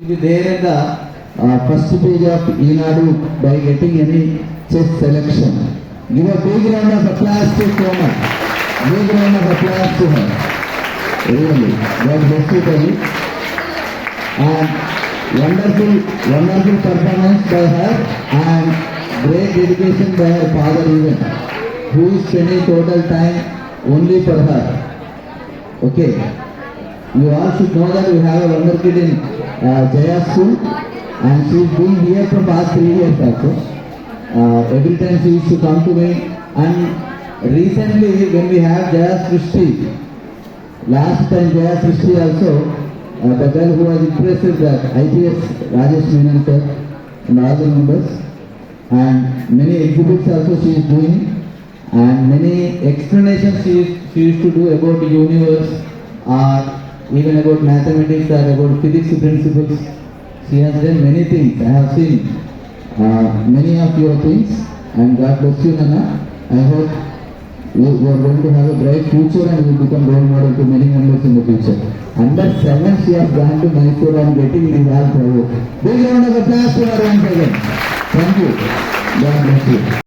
There in the first page of Enadu by getting any chess selection. Give a big round of applause to Koma. Big round of applause to her. Really, God bless you, Tali. And wonderful performance by her and great dedication by her father even, who is spending total time only for her. Okay. You all should know that we have a wonder kid in Jaya school, and she is been here for past 3 years also. Every time she used to come to me, and recently when we have Jaya Srishti, last time Jaya Srishti also, the girl who was impressed with the IPS Rajesh Menon sir and all the members, and many exhibits also she is doing, and many explanations she used to do about the universe or even about mathematics or about physics principles. She has done many things. I have seen many of your things, and God bless you, Nana. I hope you are going to have a bright future and will become role model to many members in the future. Under 7, she has gone to Mysore and getting the all proud. Big round of applause to her once again. Thank you. God bless you.